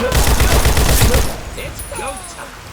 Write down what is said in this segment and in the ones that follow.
It's go time.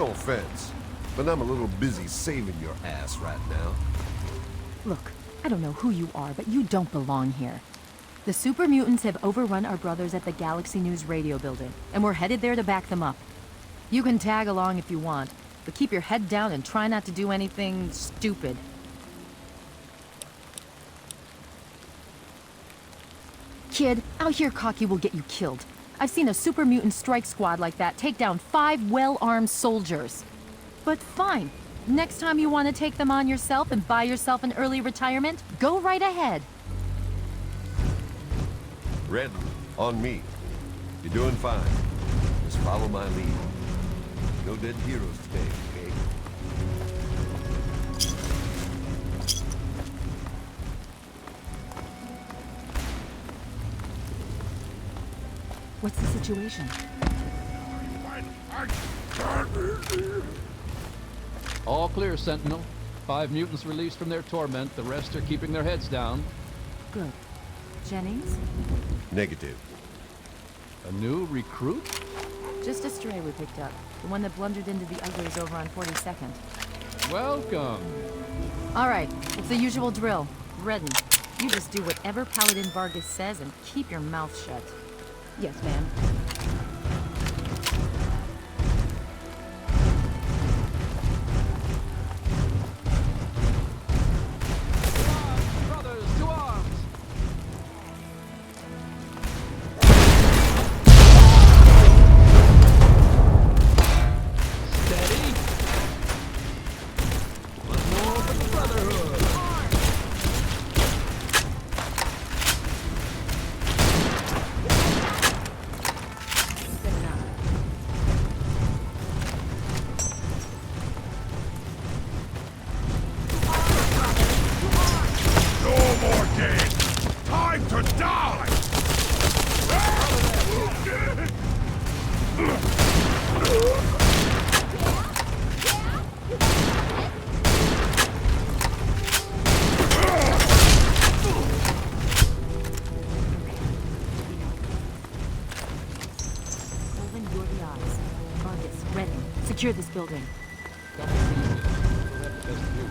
No offense, but I'm a little busy saving your ass right now. Look, I don't know who you are, but you don't belong here. The super mutants have overrun our brothers at the Galaxy News radio building, and we're headed there to back them up. You can tag along if you want, but keep your head down and try not to do anything stupid. Kid, out here cocky will get you killed. I've seen a super mutant strike squad like that take down 5 well-armed soldiers. But fine. Next time you want to take them on yourself and buy yourself an early retirement, go right ahead. Red, on me. You're doing fine. Just follow my lead. No dead heroes today, okay? What's the situation? All clear, Sentinel. 5 mutants released from their torment. The rest are keeping their heads down. Good. Jennings? Negative. A new recruit? Just a stray we picked up. The one that blundered into the uglies over on 42nd. Welcome. All right, it's the usual drill. Redden. You just do whatever Paladin Vargas says and keep your mouth shut. Yes, ma'am. Brothers, to arms! Steady. One more for the Brotherhood. Good enough. No more games! Time to die! Colvin, you're the eyes. Vargas, Redden, secure this building. We'll have the best view.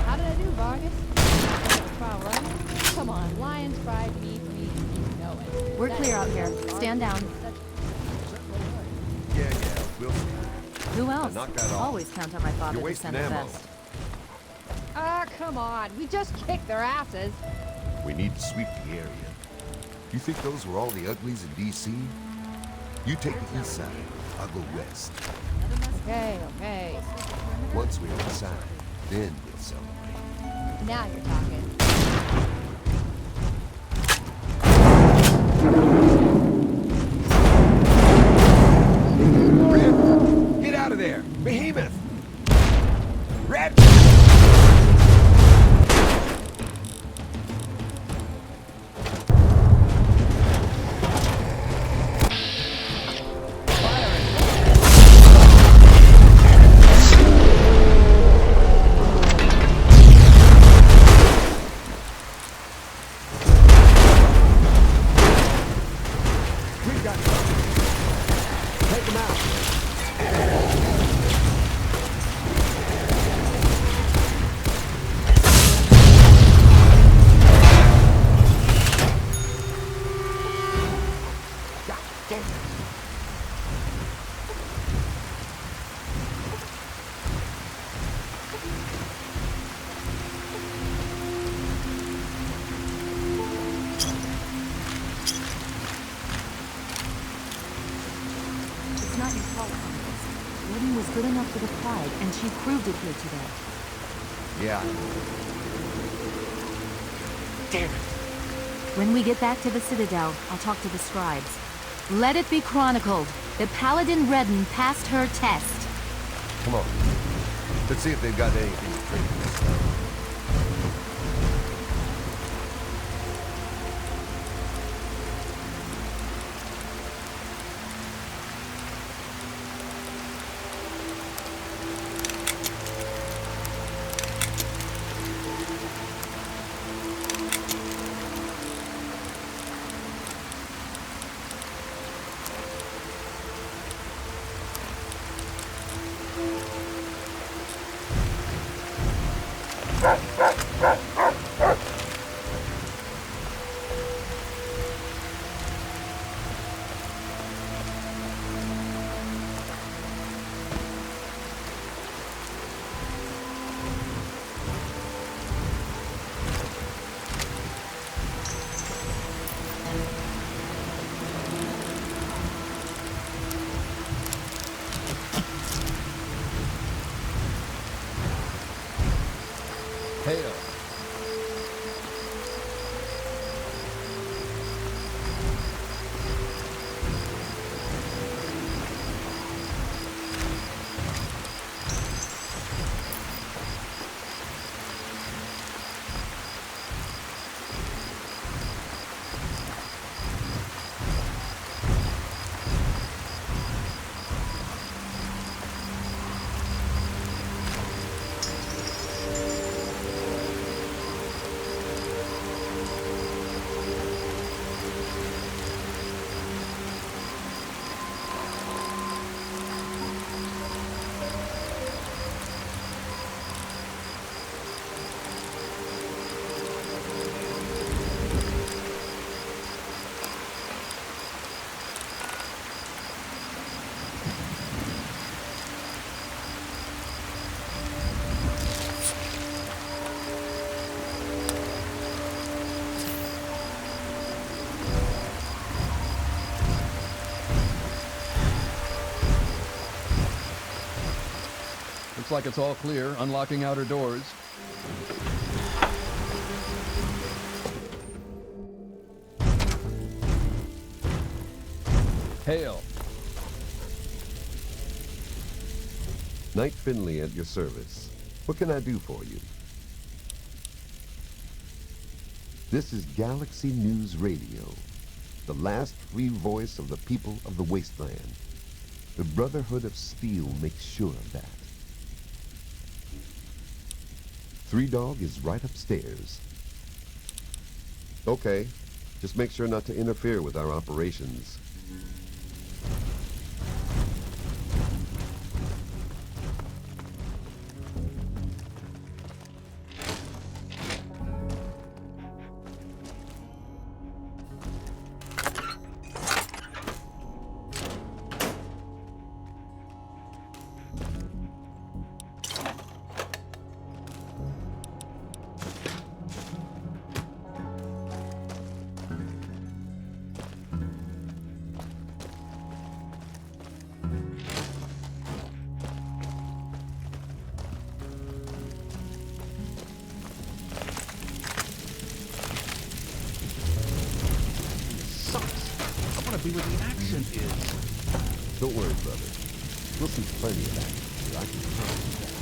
How did I do, Vargas? Trial run? Come on, lion's fried meat, you know it. We're clear out here. Stand down. Yeah, we'll see. Who else? knock that off. Always count on my father You're to wasting send the ammo. best. Ah, come on. We just kicked their asses. We need to sweep the area. You think those were all the uglies in D.C.? You take the east side, I'll go west. Okay, okay. Once we're inside, then we'll celebrate. Now you're talking. Red, get out of there! Behemoth! Red! We've got something. Take him out. qualifiers. Gordon was good enough for the Pride, and she proved it here today. Yeah. Damn it. When we get back to the Citadel, I'll talk to the scribes. Let it be chronicled that Paladin Redden passed her test. Come on. Let's see if they've got anything to trade this stuff. Hail. Looks like it's all clear, unlocking outer doors. Hail. Knight Finley at your service. What can I do for you? This is Galaxy News Radio, the last free voice of the people of the Wasteland. The Brotherhood of Steel makes sure of that. Three Dog is right upstairs. Okay, just make sure not to interfere with our operations. Be where the action is. Don't worry, brother. We'll see plenty of action here, I can promise you that.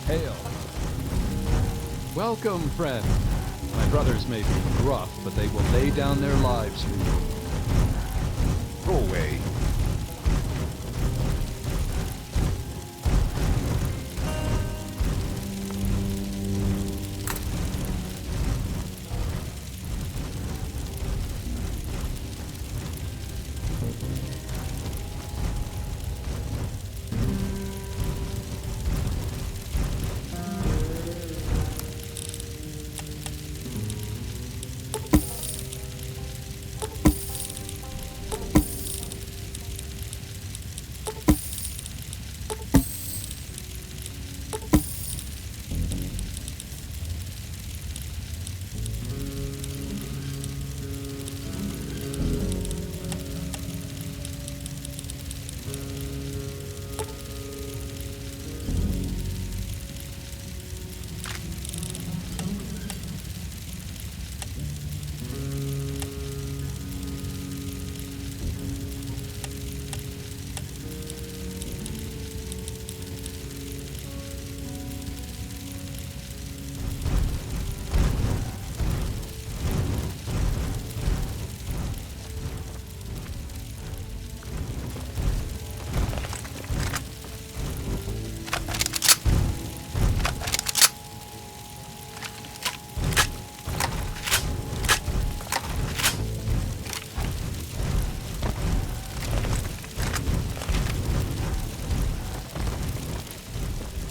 Hail. Welcome, friend. My brothers may be gruff, but they will lay down their lives for you. Go away.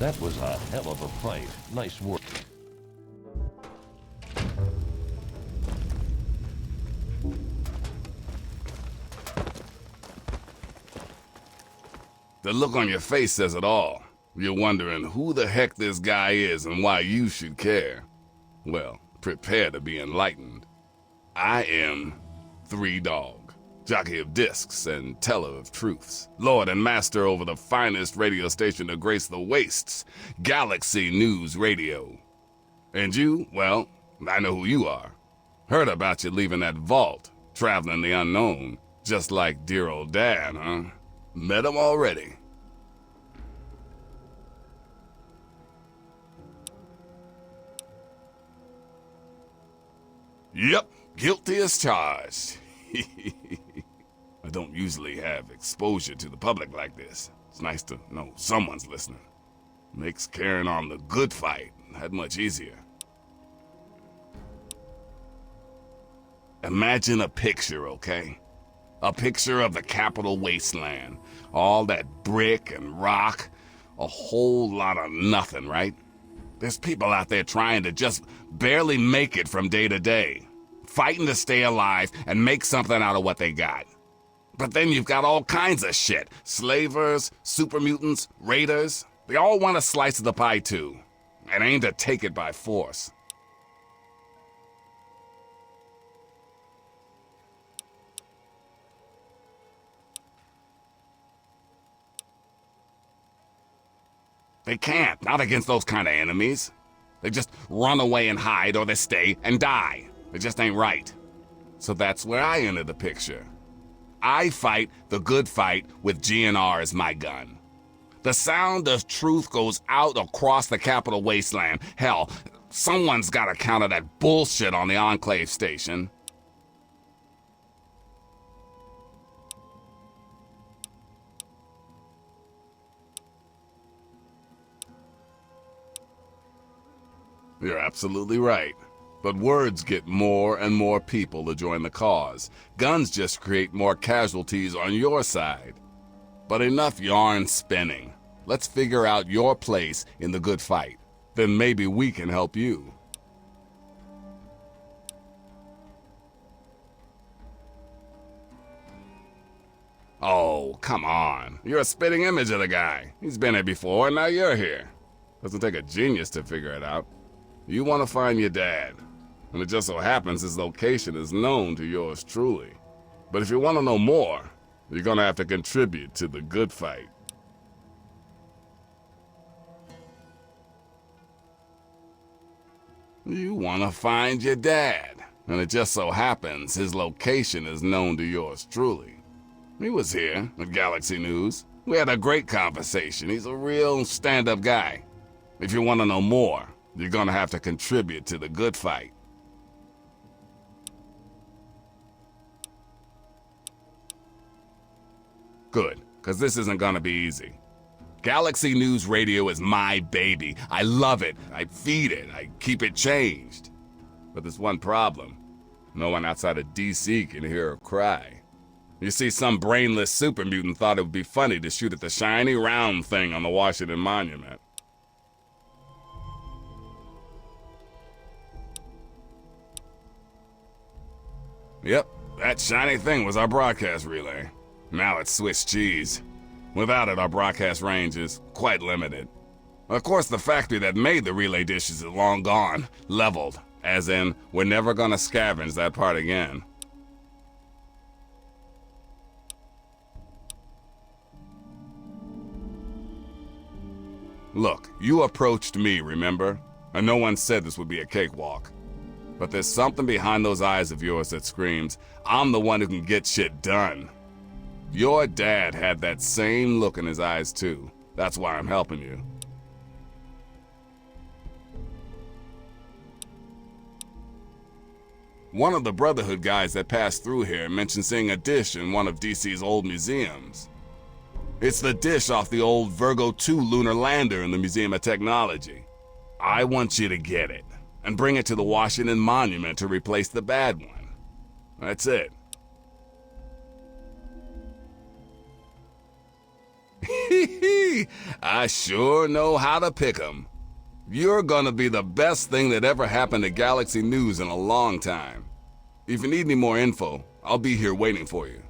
That was a hell of a fight. Nice work. The look on your face says it all. You're wondering who the heck this guy is and why you should care. Well, prepare to be enlightened. I am Three Dog, jockey of discs and teller of truths, lord and master over the finest radio station to grace the wastes, Galaxy News Radio. And you, well, I know who you are. Heard about you leaving that vault, traveling the unknown, just like dear old Dad, huh? Met him already. Yep, guilty as charged. I don't usually have exposure to the public like this. It's nice to know someone's listening. Makes carrying on the good fight that much easier. Imagine a picture, okay? A picture of the capital wasteland. All that brick and rock. A whole lot of nothing, right? There's people out there trying to just barely make it from day to day. Fighting to stay alive and make something out of what they got. But then you've got all kinds of shit. Slavers, super mutants, raiders. They all want a slice of the pie too. And aim to take it by force. They can't, not against those kind of enemies. They just run away and hide, or they stay and die. It just ain't right. So that's where I enter the picture. I fight the good fight with GNR as my gun. The sound of truth goes out across the capital wasteland. Hell, someone's gotta counter that bullshit on the Enclave station. You're absolutely right. But words get more and more people to join the cause. Guns just create more casualties on your side. But enough yarn spinning. Let's figure out your place in the good fight. Then maybe we can help you. Oh, come on. You're a spitting image of the guy. He's been here before, and now you're here. Doesn't take a genius to figure it out. You want to find your dad, and it just so happens his location is known to yours truly. But if you want to know more, you're gonna have to contribute to the good fight. You want to find your dad, and it just so happens his location is known to yours truly. He was here at Galaxy News. We had a great conversation. He's a real stand-up guy. If you want to know more, you're gonna have to contribute to the good fight. Good, because this isn't gonna be easy. Galaxy News Radio is my baby. I love it. I feed it. I keep it changed. But there's one problem. No one outside of DC can hear her cry. You see, some brainless super mutant thought it would be funny to shoot at the shiny round thing on the Washington Monument. Yep, that shiny thing was our broadcast relay. Now it's Swiss cheese. Without it, our broadcast range is quite limited. Of course, the factory that made the relay dishes is long gone, leveled, as in, we're never gonna scavenge that part again. Look, you approached me, remember? And no one said this would be a cakewalk. But there's something behind those eyes of yours that screams, I'm the one who can get shit done. Your dad had that same look in his eyes too. That's why I'm helping you. One of the Brotherhood guys that passed through here mentioned seeing a dish in one of DC's old museums. It's the dish off the old Virgo 2 lunar lander in the Museum of Technology. I want you to get it and bring it to the Washington Monument to replace the bad one. That's it. I sure know how to pick 'em. You're gonna be the best thing that ever happened to Galaxy News in a long time. If you need any more info, I'll be here waiting for you.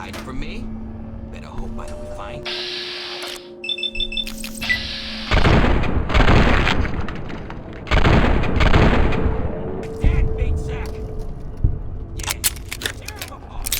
Hide from me? Better hope I don't find you. Dead, meat sack! Yeah, tear him apart!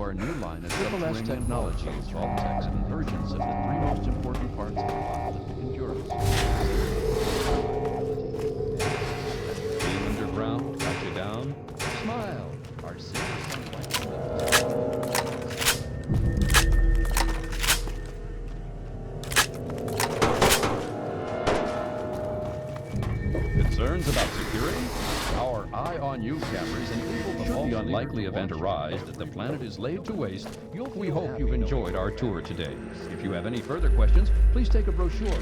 our new line of Triple S Technologies, Vault-Tec's convergence of the three most important parts of our monolithic endurance. Being underground, got you down? Smile. Our secret Concerns about security? Our Eye on You cameras enable the should the unlikely event arise that the planet is laid to waste. We hope you've enjoyed our tour today. If you have any further questions, please take a brochure.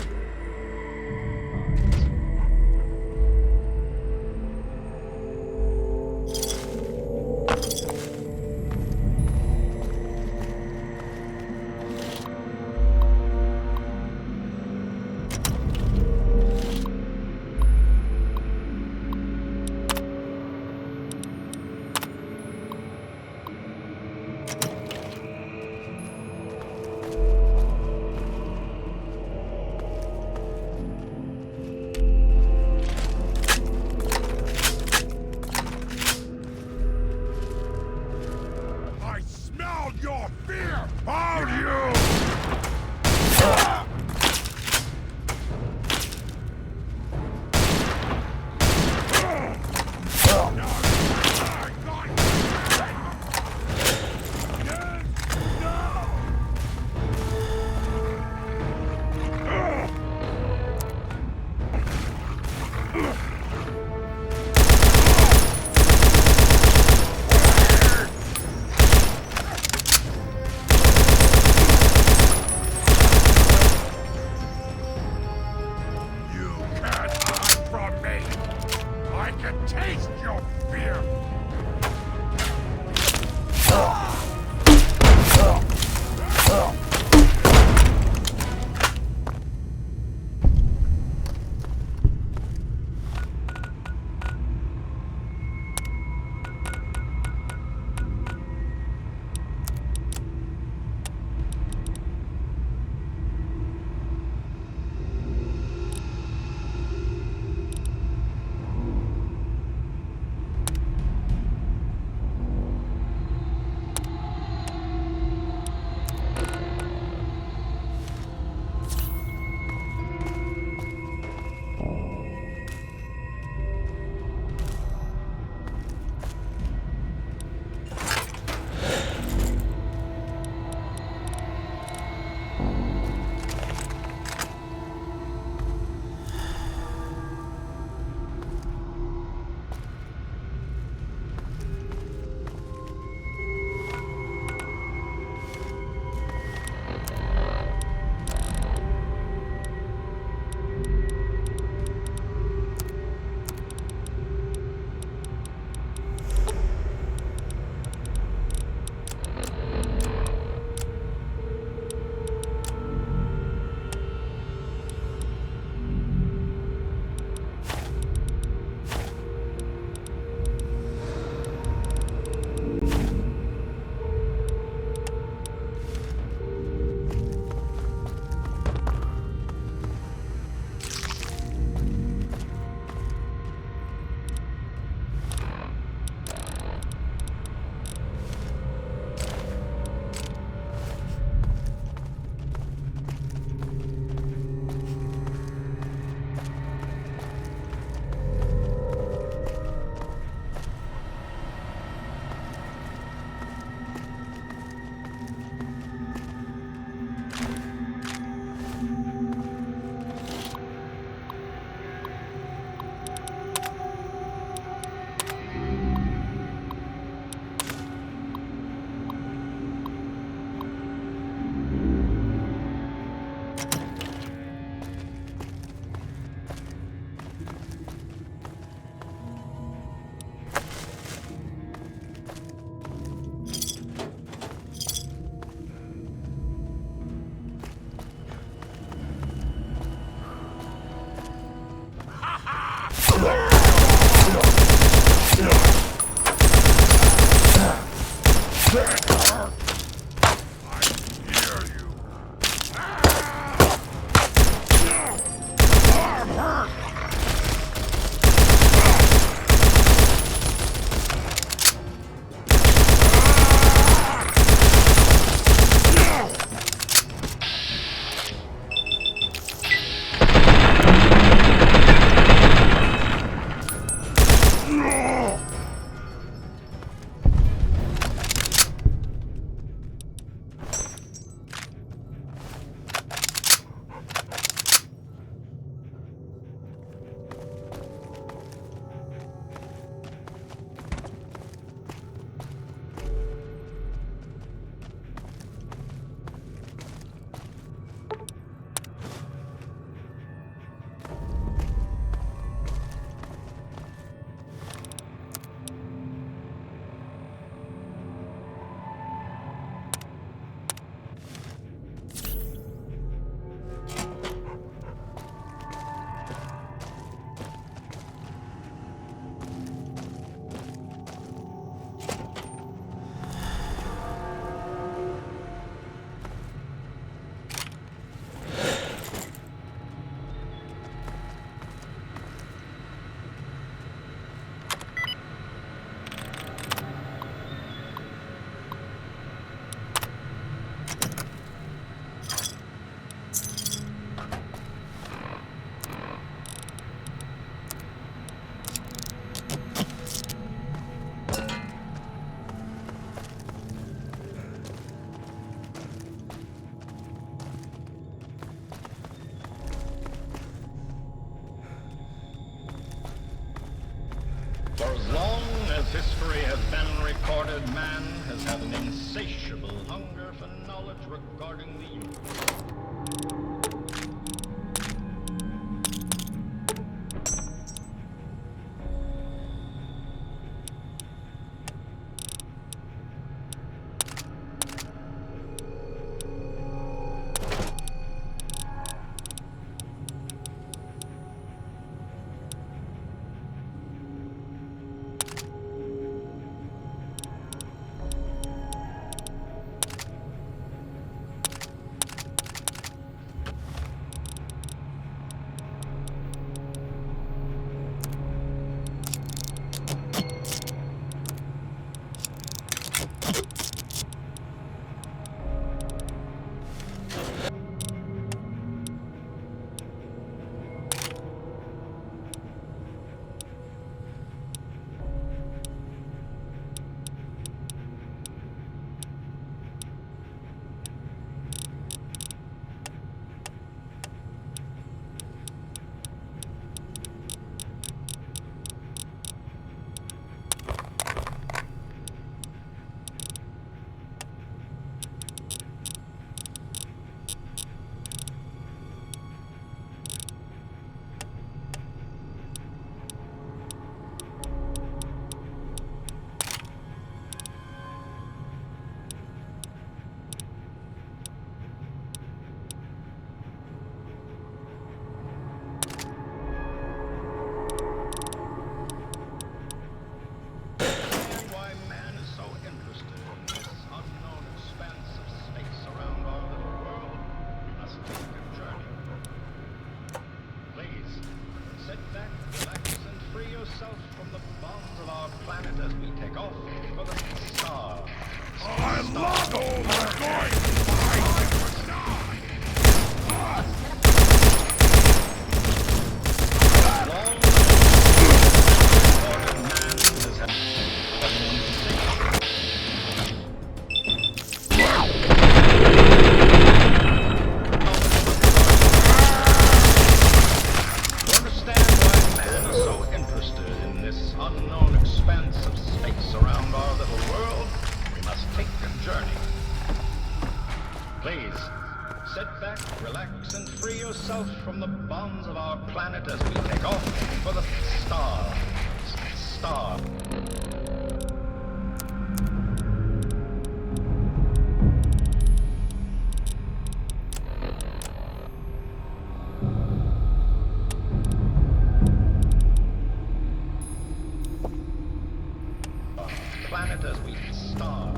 For as long as history has been recorded, man has had an insatiable hunger for knowledge regarding the universe. From the bonds of our planet as we take off for the stars. Star. Planet as we stars.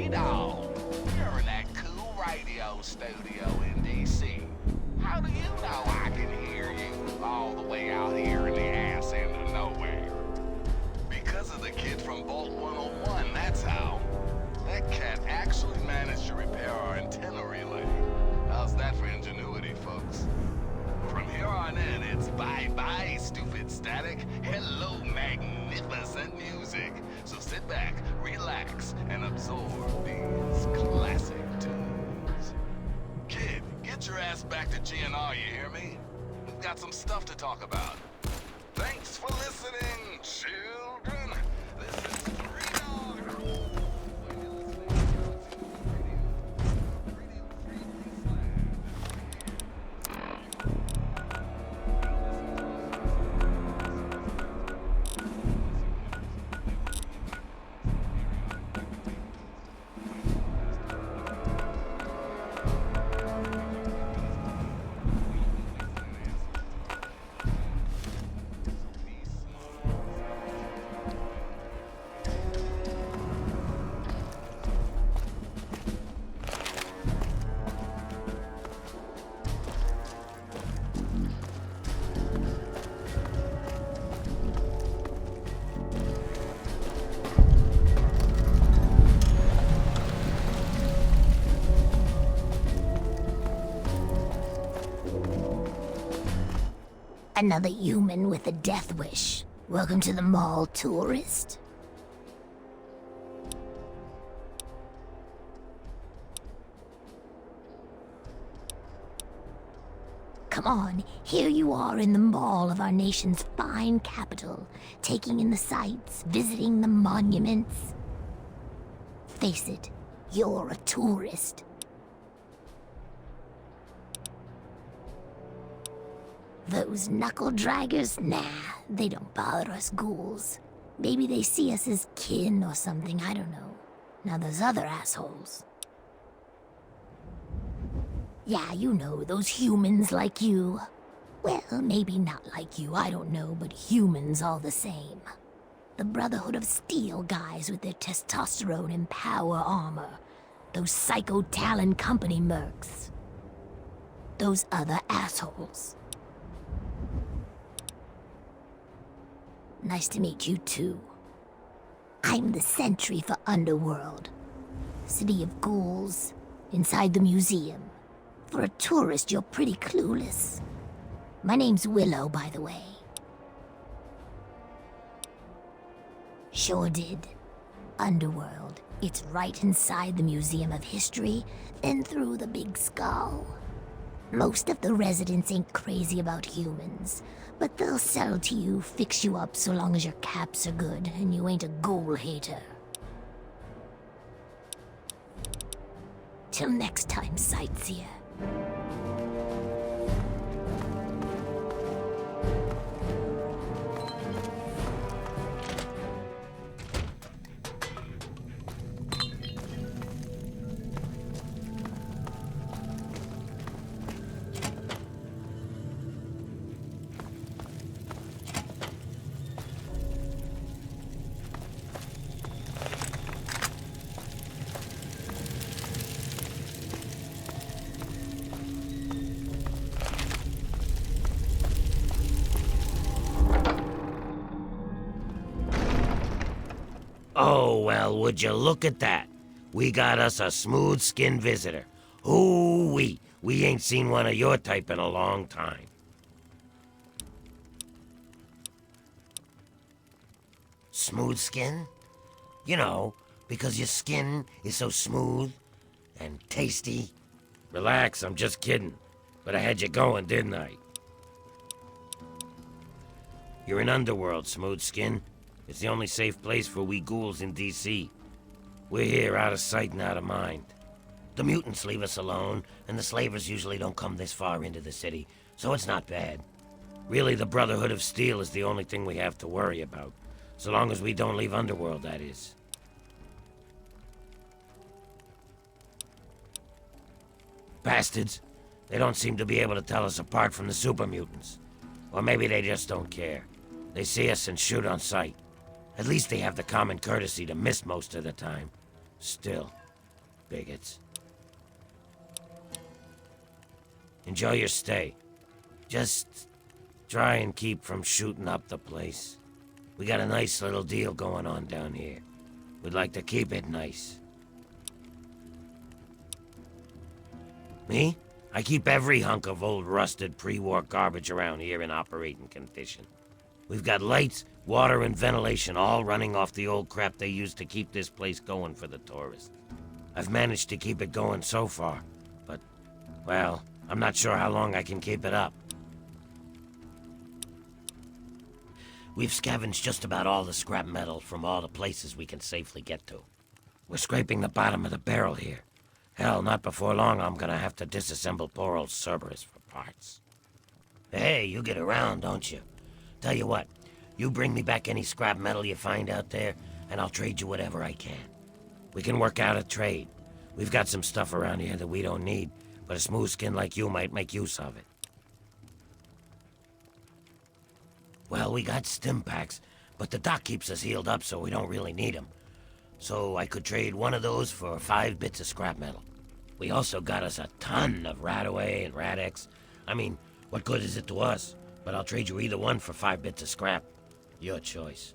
Three Dog. You're in that cool radio studio in D.C. How do you know I can hear you all the way out here in the ass end of nowhere? Because of the kid from Vault 101, that's how. That cat actually managed to repair our antenna relay. How's that for ingenuity, folks? From here on in, it's bye-bye, stupid static. Hello, magnificent music. So sit back, relax, and absorb these classic tunes. Kid, get your ass back to GNR, you hear me? We've got some stuff to talk about. Thanks for listening, children. This is Three Dog. Another human with a death wish. Welcome to the mall, tourist. Come on, here you are in the mall of our nation's fine capital, taking in the sights, visiting the monuments. Face it, you're a tourist. Those knuckle-draggers? Nah, they don't bother us ghouls. Maybe they see us as kin or something, I don't know. Now those other assholes. Yeah, you know, those humans like you. Well, maybe not like you, I don't know, but humans all the same. The Brotherhood of Steel guys with their testosterone and power armor. Those Psycho Talon Company mercs. Those other assholes. Nice to meet you, too. I'm the sentry for Underworld. City of ghouls, inside the museum. For a tourist, you're pretty clueless. My name's Willow, by the way. Sure did. Underworld. It's right inside the Museum of History, then through the Big Skull. Most of the residents ain't crazy about humans, but they'll sell to you, fix you up so long as your caps are good and you ain't a ghoul hater. Till next time, sightseer. Oh, well, would you look at that? We got us a smooth-skinned visitor. Ooh-wee, we ain't seen one of your type in a long time. Smooth skin? You know, because your skin is so smooth and tasty. Relax, I'm just kidding. But I had you going, didn't I? You're in Underworld, Smooth Skin. It's the only safe place for we ghouls in D.C. We're here out of sight and out of mind. The mutants leave us alone, and the slavers usually don't come this far into the city, so it's not bad. Really, the Brotherhood of Steel is the only thing we have to worry about. So long as we don't leave Underworld, that is. Bastards. They don't seem to be able to tell us apart from the super mutants. Or maybe they just don't care. They see us and shoot on sight. At least they have the common courtesy to miss most of the time. Still, bigots. Enjoy your stay. Just try and keep from shooting up the place. We got a nice little deal going on down here. We'd like to keep it nice. Me? I keep every hunk of old rusted pre-war garbage around here in operating condition. We've got lights, water, and ventilation all running off the old crap they used to keep this place going for the tourists. I've managed to keep it going so far, but, well, I'm not sure how long I can keep it up. We've scavenged just about all the scrap metal from all the places we can safely get to. We're scraping the bottom of the barrel here. Hell, not before long I'm gonna have to disassemble poor old Cerberus for parts. Hey, you get around, don't you? Tell you what, you bring me back any scrap metal you find out there, and I'll trade you whatever I can. We can work out a trade. We've got some stuff around here that we don't need, but a smooth skin like you might make use of it. Well, we got stim packs, but the dock keeps us healed up so we don't really need them. So I could trade one of those for 5 bits of scrap metal. We also got us a ton of Radaway and Radex. I mean, what good is it to us? But I'll trade you either one for 5 bits of scrap. Your choice.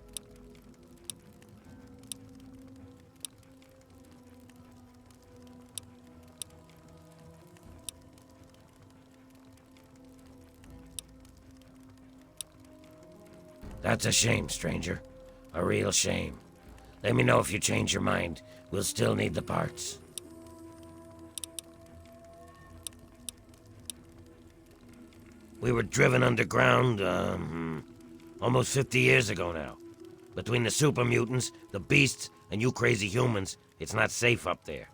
That's a shame, stranger. A real shame. Let me know if you change your mind. We'll still need the parts. We were driven underground, almost 50 years ago now. Between the super mutants, the beasts, and you crazy humans, it's not safe up there.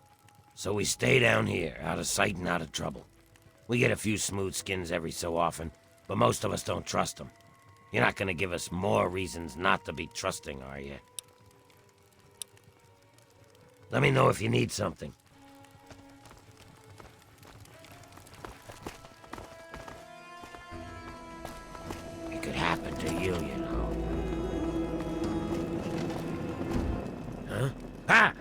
So we stay down here, out of sight and out of trouble. We get a few smooth skins every so often, but most of us don't trust them. You're not gonna give us more reasons not to be trusting, are you? Let me know if you need something. It could happen to you, you know. Huh? Ah!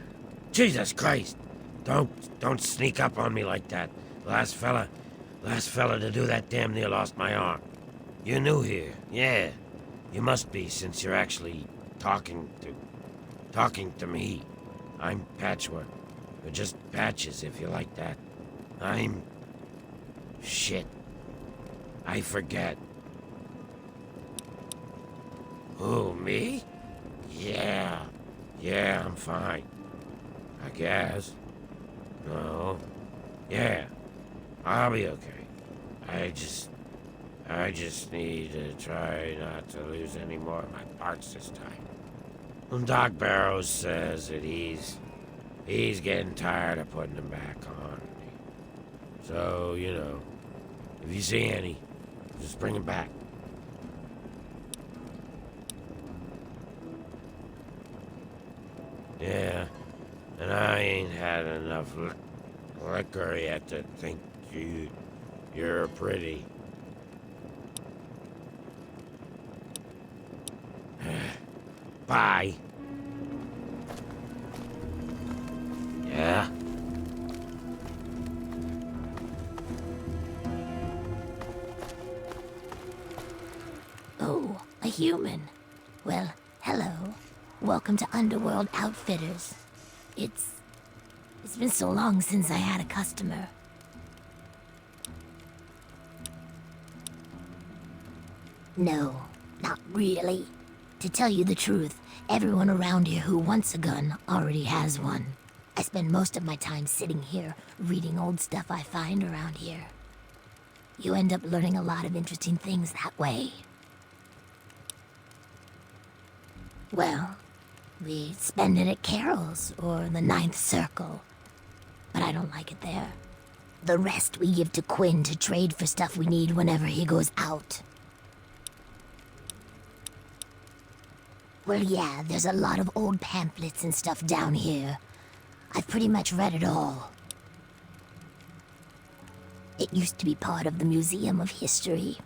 Jesus Christ! Don't sneak up on me like that. Last fella to do that damn near lost my arm. You're new here, yeah. You must be, since you're actually talking to me. I'm Patchwork. Or just Patches, if you like that. I'm... shit. I forget. Who, me? Yeah, I'm fine. I guess. No. Yeah, I'll be okay. I just need to try not to lose any more of my parts this time. And Doc Barrows says that he's getting tired of putting them back on me. So, you know, if you see any, just bring them back. Yeah, and I ain't had enough liquor yet to think you're pretty. Bye. Yeah? Oh, a human. Well, hello. Welcome to Underworld Outfitters. It's been so long since I had a customer. No, not really. To tell you the truth, everyone around here who wants a gun already has one. I spend most of my time sitting here, reading old stuff I find around here. You end up learning a lot of interesting things that way. Well, we spend it at Carol's or the Ninth Circle. But I don't like it there. The rest we give to Quinn to trade for stuff we need whenever he goes out. Well, yeah, there's a lot of old pamphlets and stuff down here. I've pretty much read it all. It used to be part of the Museum of History.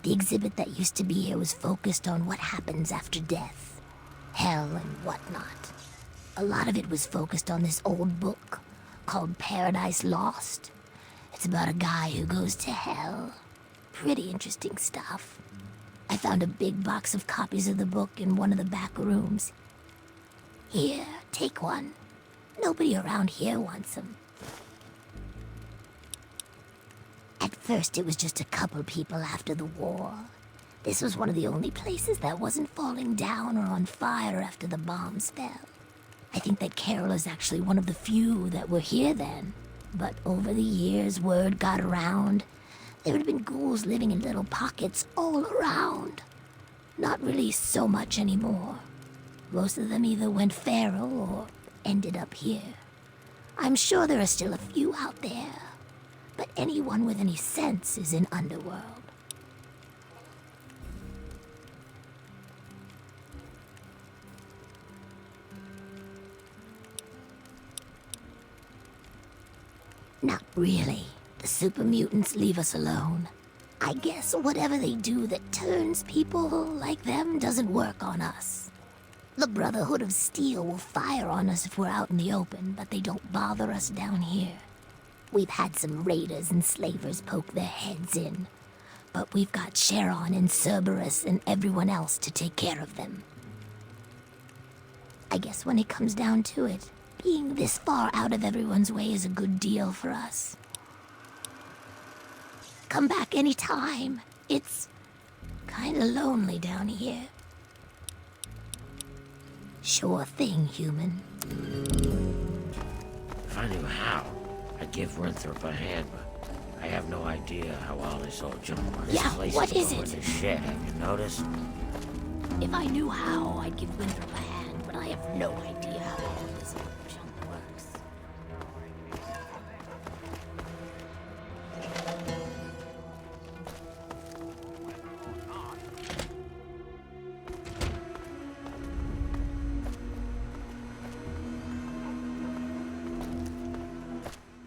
The exhibit that used to be here was focused on what happens after death, hell and whatnot. A lot of it was focused on this old book, called Paradise Lost. It's about a guy who goes to hell. Pretty interesting stuff. I found a big box of copies of the book in one of the back rooms. Here, take one. Nobody around here wants them. At first, it was just a couple people after the war. This was one of the only places that wasn't falling down or on fire after the bombs fell. I think that Carol is actually one of the few that were here then. But over the years, word got around. There had been ghouls living in little pockets all around. Not really so much anymore. Most of them either went feral or ended up here. I'm sure there are still a few out there. But anyone with any sense is in Underworld. Not really. The super mutants leave us alone. I guess whatever they do that turns people like them doesn't work on us. The Brotherhood of Steel will fire on us if we're out in the open, but they don't bother us down here. We've had some raiders and slavers poke their heads in, but we've got Charon and Cerberus and everyone else to take care of them. I guess when it comes down to it, being this far out of everyone's way is a good deal for us. Come back anytime. It's kinda lonely down here. Sure thing, human. If I knew how, I'd give Winthrop a hand, but I have no idea how all this old junk works. Yeah, This place what is over it? in the shed, have you noticed? If I knew how, I'd give Winthrop a hand, but I have no idea how all this old junk works.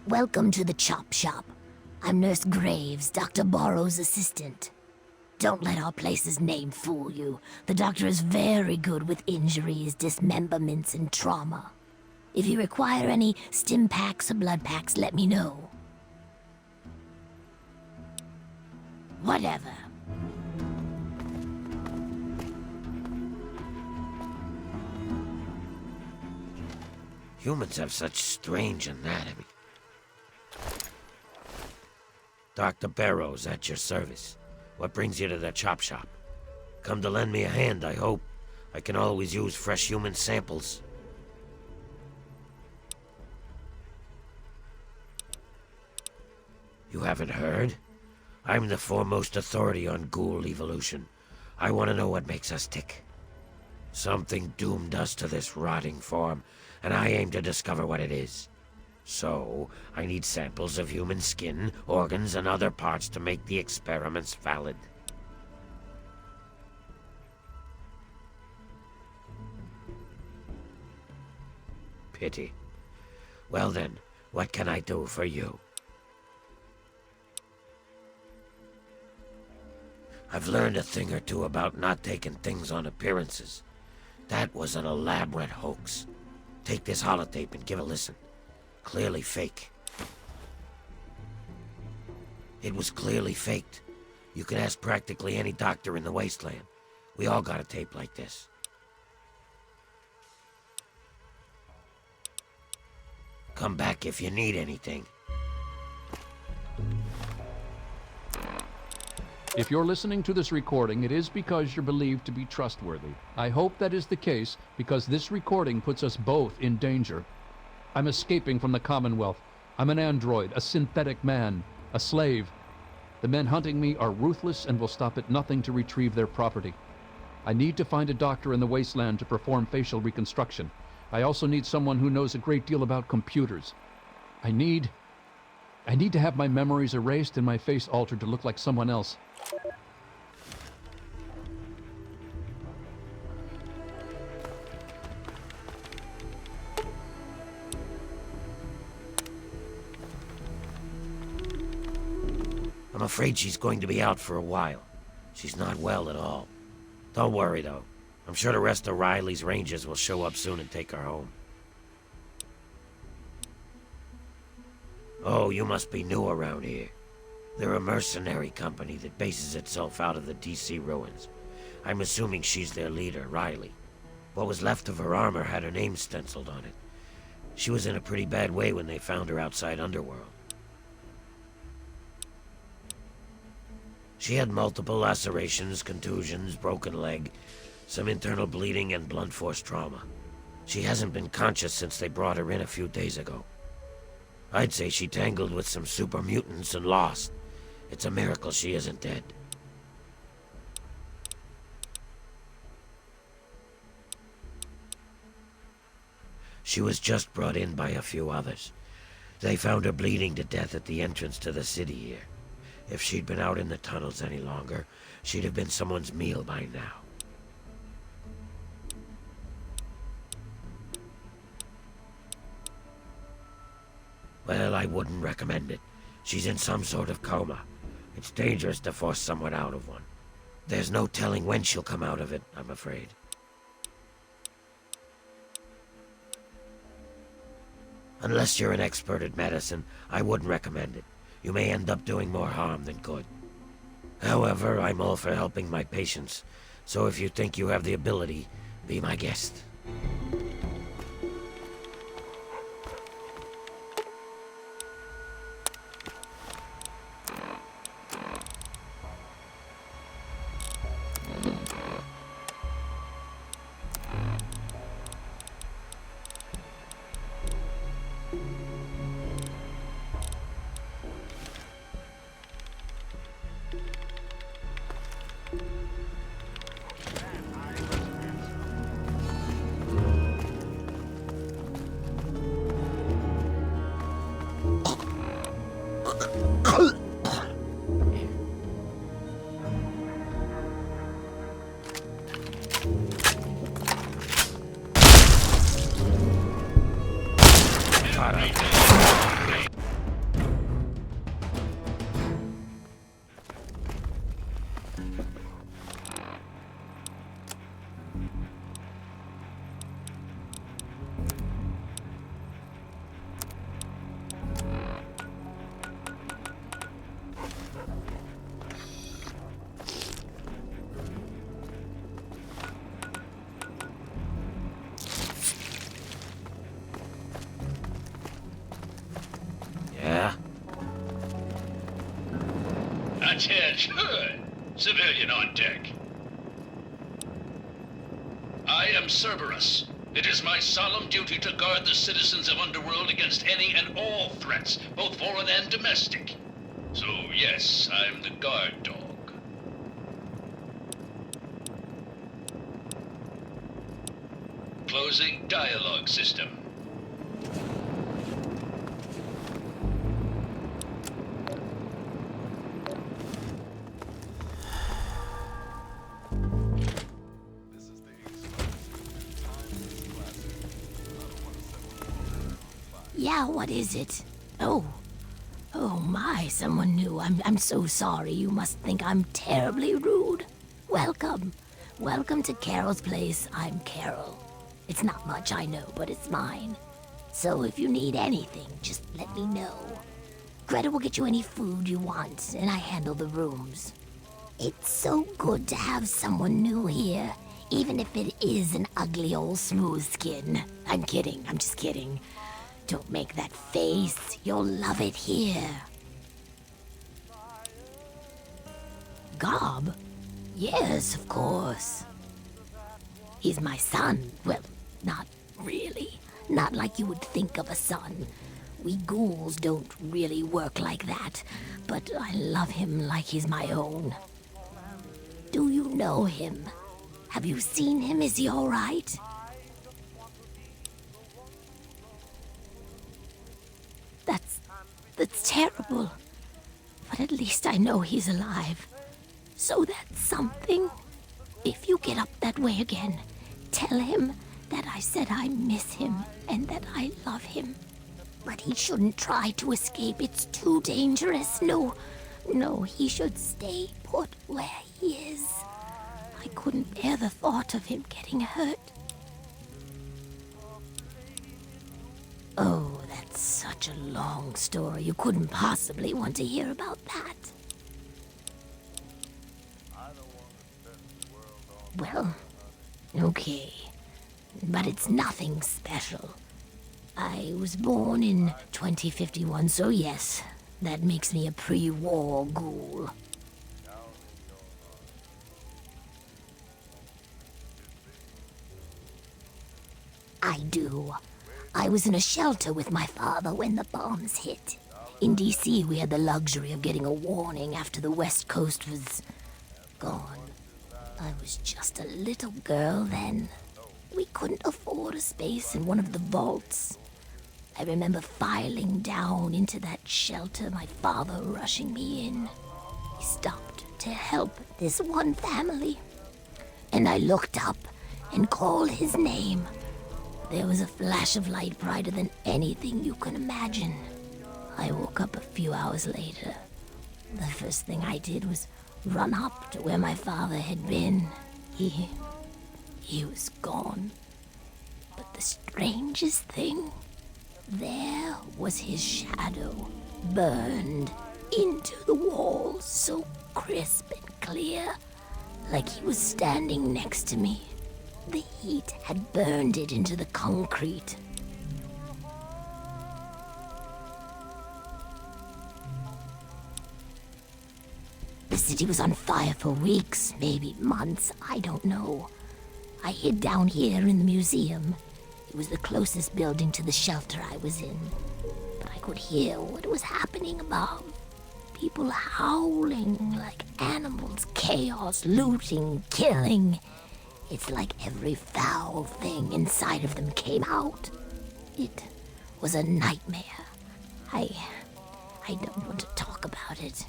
Welcome to the Chop Shop. I'm Nurse Graves, Dr. Borrow's assistant. Don't let our place's name fool you. The doctor is very good with injuries, dismemberments, and trauma. If you require any stim packs or blood packs, let me know. Whatever. Humans have such strange anatomy. Dr. Barrows, at your service. What brings you to the chop shop? Come to lend me a hand, I hope. I can always use fresh human samples. You haven't heard? I'm the foremost authority on ghoul evolution. I want to know what makes us tick. Something doomed us to this rotting form, and I aim to discover what it is. So, I need samples of human skin, organs, and other parts to make the experiments valid. Pity. Well then, what can I do for you? I've learned a thing or two about not taking things on appearances. That was an elaborate hoax. Take this holotape and give a listen. Clearly fake. It was clearly faked. You can ask practically any doctor in the wasteland. We all got a tape like this. Come back if you need anything. If you're listening to this recording, it is because you're believed to be trustworthy. I hope that is the case, because this recording puts us both in danger. I'm escaping from the Commonwealth. I'm an android, a synthetic man, a slave. The men hunting me are ruthless and will stop at nothing to retrieve their property. I need to find a doctor in the wasteland to perform facial reconstruction. I also need someone who knows a great deal about computers. I need to have my memories erased and my face altered to look like someone else. I'm afraid she's going to be out for a while. She's not well at all. Don't worry, though. I'm sure the rest of Riley's Rangers will show up soon and take her home. Oh, you must be new around here. They're a mercenary company that bases itself out of the DC ruins. I'm assuming she's their leader, Riley. What was left of her armor had her name stenciled on it. She was in a pretty bad way when they found her outside Underworld. She had multiple lacerations, contusions, broken leg, some internal bleeding, and blunt force trauma. She hasn't been conscious since they brought her in a few days ago. I'd say she tangled with some super mutants and lost. It's a miracle she isn't dead. She was just brought in by a few others. They found her bleeding to death at the entrance to the city here. If she'd been out in the tunnels any longer, she'd have been someone's meal by now. Well, I wouldn't recommend it. She's in some sort of coma. It's dangerous to force someone out of one. There's no telling when she'll come out of it, I'm afraid. Unless you're an expert at medicine, I wouldn't recommend it. You may end up doing more harm than good. However, I'm all for helping my patients, so if you think you have the ability, be my guest. Attention! Civilian on deck. I am Cerberus. It is my solemn duty to guard the citizens of Underworld against any and all threats, both foreign and domestic. So yes, I'm the guard dog. Closing dialogue system. Yeah, what is it? Oh my, someone new. I'm so sorry. You must think I'm terribly rude. Welcome. Welcome to Carol's place. I'm Carol. It's not much, I know, but it's mine. So if you need anything, just let me know. Greta will get you any food you want, and I handle the rooms. It's so good to have someone new here, even if it is an ugly old smooth skin. I'm kidding. I'm just kidding. Don't make that face. You'll love it here. Gob? Yes, of course. He's my son. Well, not really. Not like you would think of a son. We ghouls don't really work like that, but I love him like he's my own. Do you know him? Have you seen him? Is he all right? That's terrible. But at least I know he's alive. So that's something. If you get up that way again, tell him that I said I miss him and that I love him. But he shouldn't try to escape. It's too dangerous. No, he should stay put where he is. I couldn't bear the thought of him getting hurt. Oh, that's It's such a long story. You couldn't possibly want to hear about that. Well, okay. But it's nothing special. I was born in 2051, so yes, that makes me a pre-war ghoul. I do. I was in a shelter with my father when the bombs hit. In D.C., we had the luxury of getting a warning after the West Coast was gone. I was just a little girl then. We couldn't afford a space in one of the vaults. I remember filing down into that shelter, my father rushing me in. He stopped to help this one family. And I looked up and called his name. There was a flash of light brighter than anything you can imagine. I woke up a few hours later. The first thing I did was run up to where my father had been. He was gone. But the strangest thing, there was his shadow, burned into the wall, so crisp and clear, like he was standing next to me. The heat had burned it into the concrete. The city was on fire for weeks, maybe months, I don't know. I hid down here in the museum. It was the closest building to the shelter I was in. But I could hear what was happening above. People howling like animals, chaos, looting, killing. It's like every foul thing inside of them came out. It was a nightmare. I don't want to talk about it.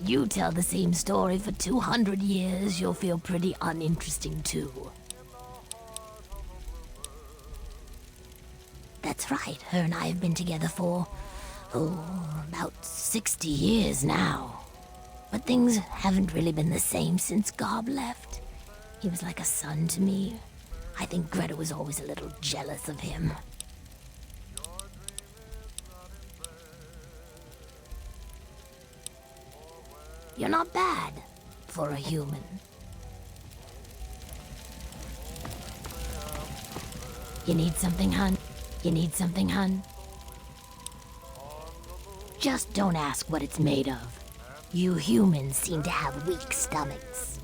You tell the same story for 200 years, you'll feel pretty uninteresting too. That's right, her and I have been together for, about 60 years now. But things haven't really been the same since Gob left. He was like a son to me. I think Greta was always a little jealous of him. You're not bad for a human. You need something, hun? You need something, hun? Just don't ask what it's made of. You humans seem to have weak stomachs.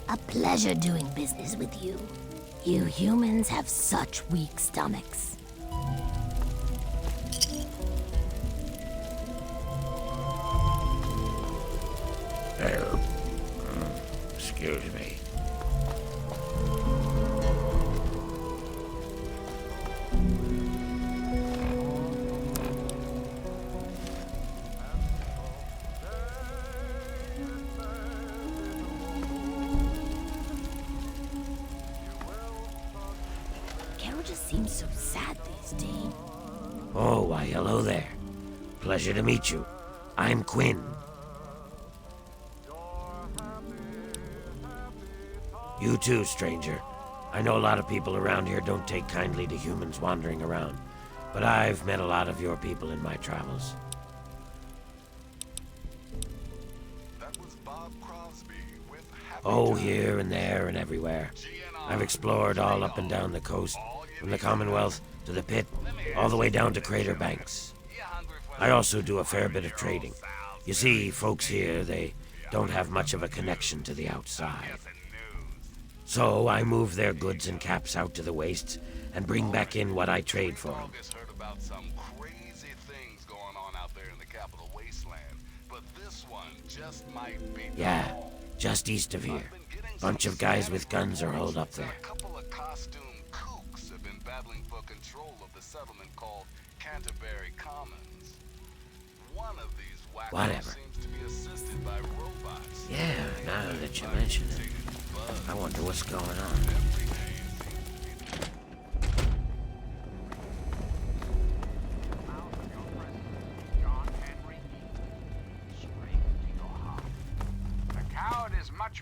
A pleasure doing business with you. You humans have such weak stomachs. Excuse me. Carol just seems so sad these days. Oh, why, hello there. Pleasure to meet you. I'm Quinn. You too, stranger. I know a lot of people around here don't take kindly to humans wandering around, but I've met a lot of your people in my travels. Oh, here and there and everywhere. I've explored all up and down the coast, from the Commonwealth to the Pit, all the way down to Crater Banks. I also do a fair bit of trading. You see, folks here, they don't have much of a connection to the outside. So I move their goods and caps out to the wastes and bring back in what I trade for them. Heard about some crazy things going on out there in the capital wasteland, but this one just might be. Yeah, just east of here. Bunch of guys with guns are holed up there. A couple of costume kooks have been battling scrabbling for control of the settlement called Canterbury Commons. One of these wackos Whatever. seems to be assisted by robots. Yeah, now that you mention it, I wonder what's going on.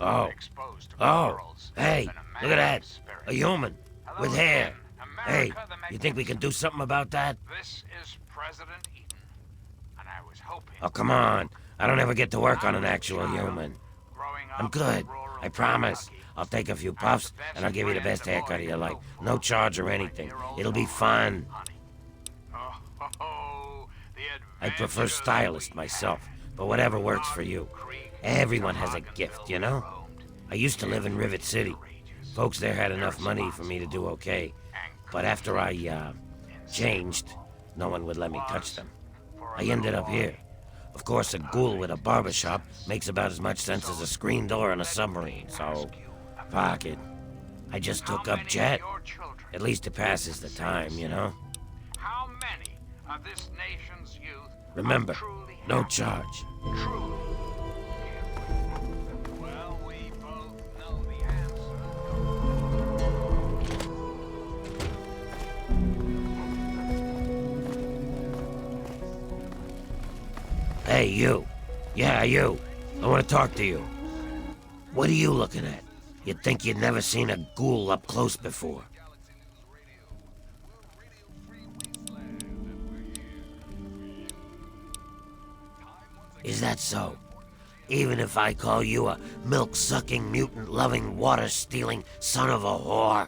Oh. Oh. Hey, look at that. A human. With hair. Hey, you think we can do something about that? This is President Eaton, and I was hoping... Oh, come on. I don't ever get to work on an actual human. I'm good. I promise. I'll take a few puffs, and I'll give you the best haircut of your life. No charge or anything. It'll be fun. I prefer stylist myself, but whatever works for you. Everyone has a gift, you know? I used to live in Rivet City. Folks there had enough money for me to do okay. But after I, changed, no one would let me touch them. I ended up here. Of course, a ghoul with a barbershop makes about as much sense as a screen door on a submarine, so... fuck it. I just took up Jet. At least it passes the time, you know? How many of this nation's youth... Remember, no charge. Well, we both know the answer. Hey, you. Yeah, you. I want to talk to you. What are you looking at? You'd think you'd never seen a ghoul up close before. Is that so? Even if I call you a milk-sucking, mutant-loving, water-stealing son of a whore?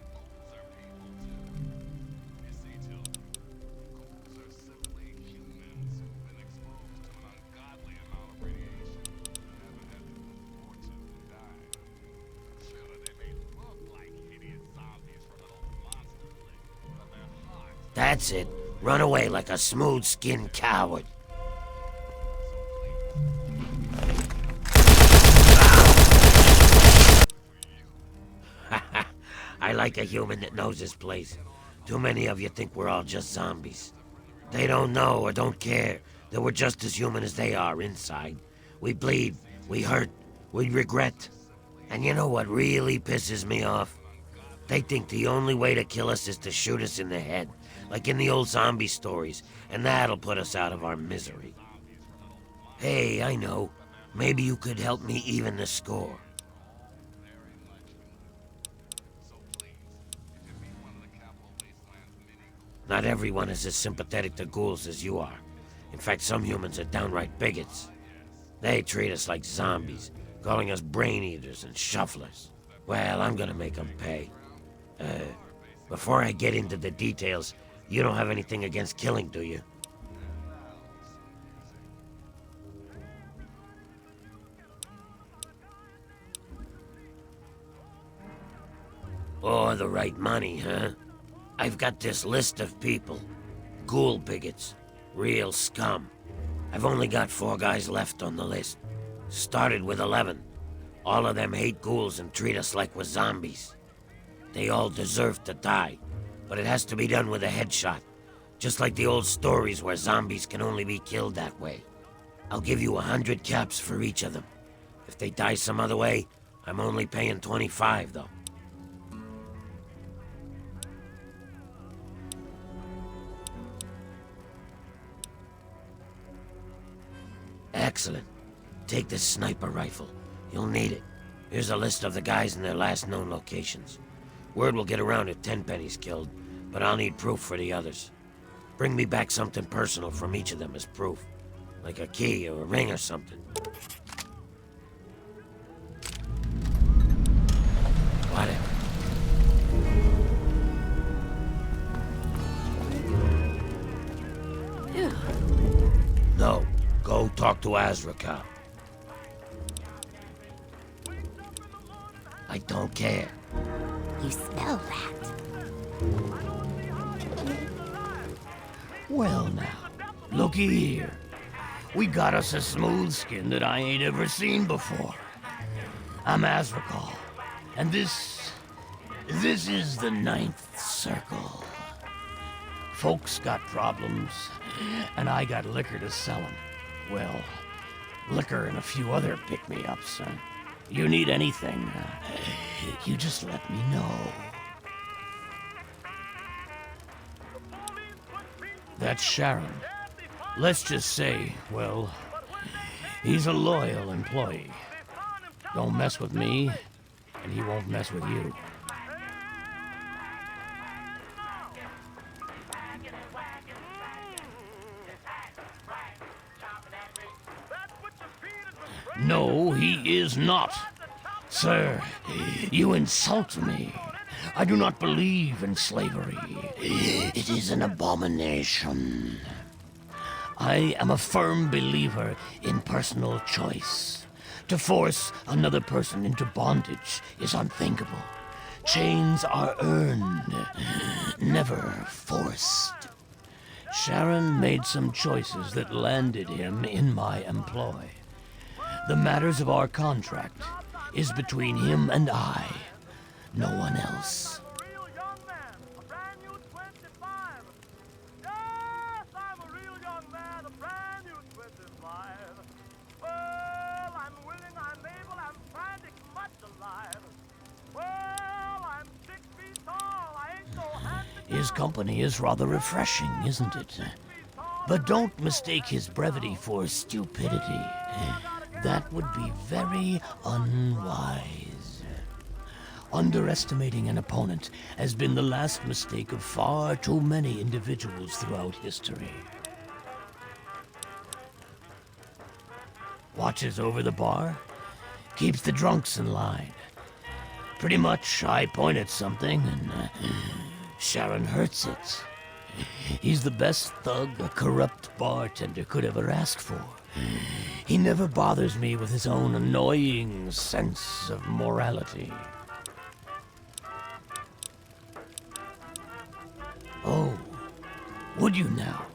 That's it. Run away like a smooth-skinned coward. I like a human that knows his place. Too many of you think we're all just zombies. They don't know or don't care that we're just as human as they are inside. We bleed, we hurt, we regret. And you know what really pisses me off? They think the only way to kill us is to shoot us in the head, like in the old zombie stories, and that'll put us out of our misery. Hey, I know. Maybe you could help me even the score. Not everyone is as sympathetic to ghouls as you are. In fact, some humans are downright bigots. They treat us like zombies, calling us brain eaters and shufflers. Well, I'm gonna make them pay. Before I get into the details, you don't have anything against killing, do you? Or the right money, huh? I've got this list of people. Ghoul bigots. Real scum. I've only got 4 guys left on the list. Started with 11. All of them hate ghouls and treat us like we're zombies. They all deserve to die, but it has to be done with a headshot. Just like the old stories where zombies can only be killed that way. I'll give you 100 caps for each of them. If they die some other way, I'm only paying 25, though. Excellent. Take this sniper rifle. You'll need it. Here's a list of the guys and their last known locations. Word will get around if Tenpenny's killed, but I'll need proof for the others. Bring me back something personal from each of them as proof. Like a key or a ring or something. Whatever. No. Go talk to Azrakal. I don't care. You smell that? Well now, looky here. We got us a smooth skin that I ain't ever seen before. I'm Azrakal, and this is the 9th circle. Folks got problems, and I got liquor to sell 'em. Well, liquor and a few other pick-me-ups. You need anything, you just let me know. That's Sharon. Let's just say, well, he's a loyal employee. Don't mess with me, and he won't mess with you. No, he is not. Sir, you insult me. I do not believe in slavery. It is an abomination. I am a firm believer in personal choice. To force another person into bondage is unthinkable. Chains are earned, never forced. Sharon made some choices that landed him in my employ. The matters of our contract is between him and I, no one else. His company is rather refreshing, isn't it? But don't mistake his brevity for stupidity. That would be very unwise. Underestimating an opponent has been the last mistake of far too many individuals throughout history. Watches over the bar, keeps the drunks in line. Pretty much, I point at something and Sharon hurts it. He's the best thug a corrupt bartender could ever ask for. He never bothers me with his own annoying sense of morality. Oh, would you now?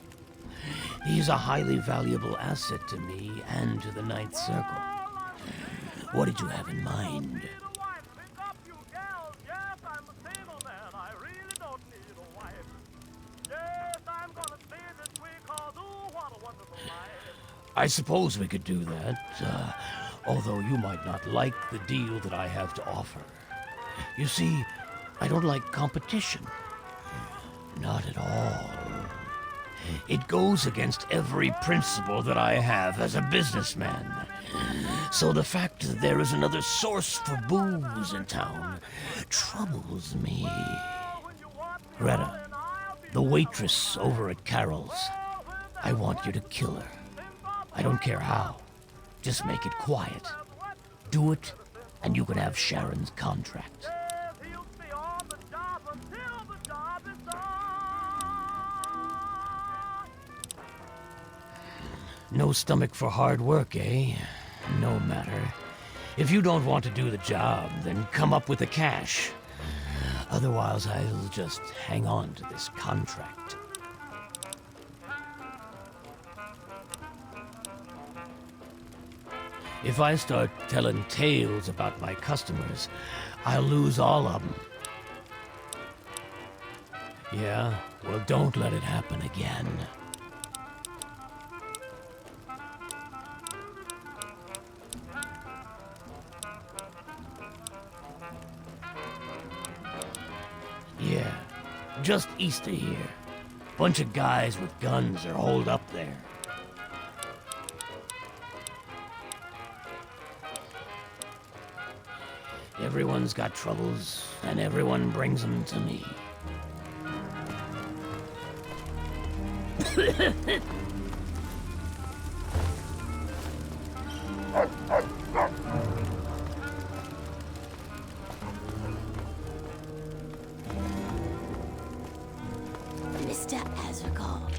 He's a highly valuable asset to me and to the Ninth Circle. What did you have in mind? I suppose we could do that, although you might not like the deal that I have to offer. You see, I don't like competition. Not at all. It goes against every principle that I have as a businessman. So the fact that there is another source for booze in town troubles me. Greta, the waitress over at Carol's, I want you to kill her. I don't care how. Just make it quiet. Do it, and you can have Sharon's contract. No stomach for hard work, eh? No matter. If you don't want to do the job, then come up with the cash. Otherwise, I'll just hang on to this contract. If I start telling tales about my customers, I'll lose all of them. Yeah, well, don't let it happen again. Yeah, just east of here. Bunch of guys with guns are holed up there. Everyone's got troubles, and everyone brings them to me. Mr. Azarkov.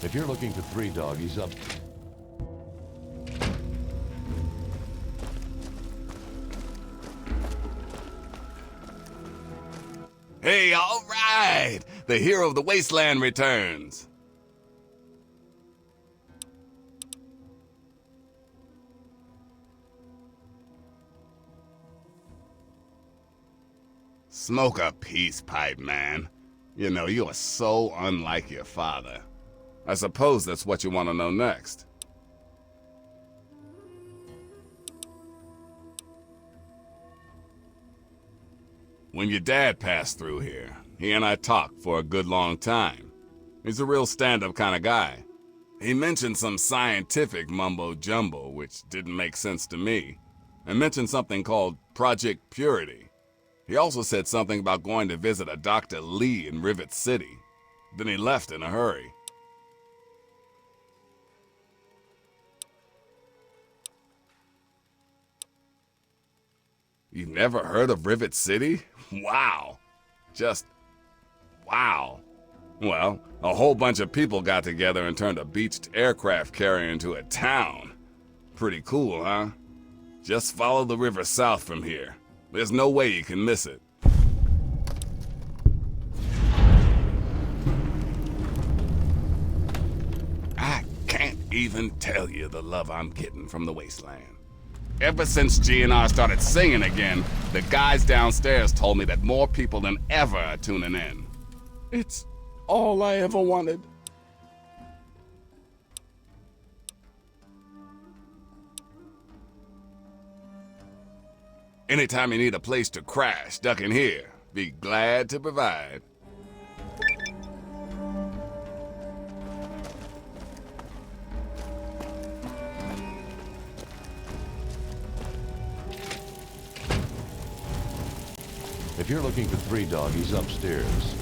If you're looking for three doggies up... Hey, all right! The hero of the wasteland returns. Smoke a peace pipe, man. You know, you are so unlike your father. I suppose that's what you want to know next. When your dad passed through here, he and I talked for a good long time. He's a real stand-up kind of guy. He mentioned some scientific mumbo-jumbo, which didn't make sense to me, and mentioned something called Project Purity. He also said something about going to visit a Dr. Lee in Rivet City. Then he left in a hurry. You've never heard of Rivet City? Wow. Just wow. Well, a whole bunch of people got together and turned a beached aircraft carrier into a town. Pretty cool, huh? Just follow the river south from here. There's no way you can miss it. I can't even tell you the love I'm getting from the wasteland. Ever since GNR started singing again, the guys downstairs told me that more people than ever are tuning in. It's all I ever wanted. Anytime you need a place to crash, duck in here. Be glad to provide. If you're looking for three doggies upstairs...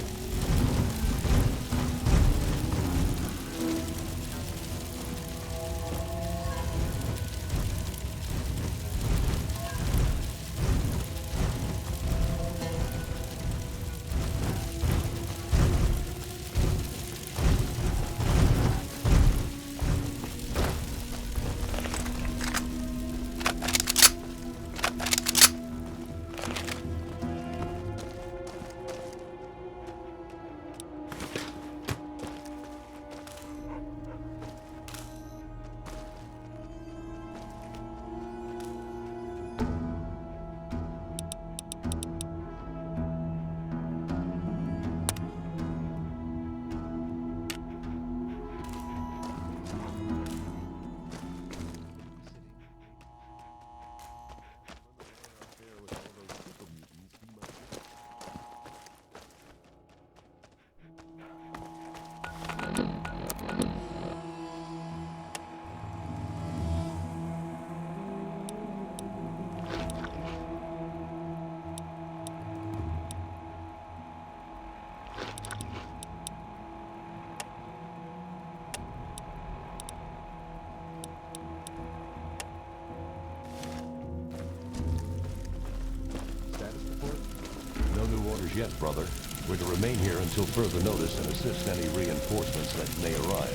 Yet, brother. We're to remain here until further notice and assist any reinforcements that may arrive.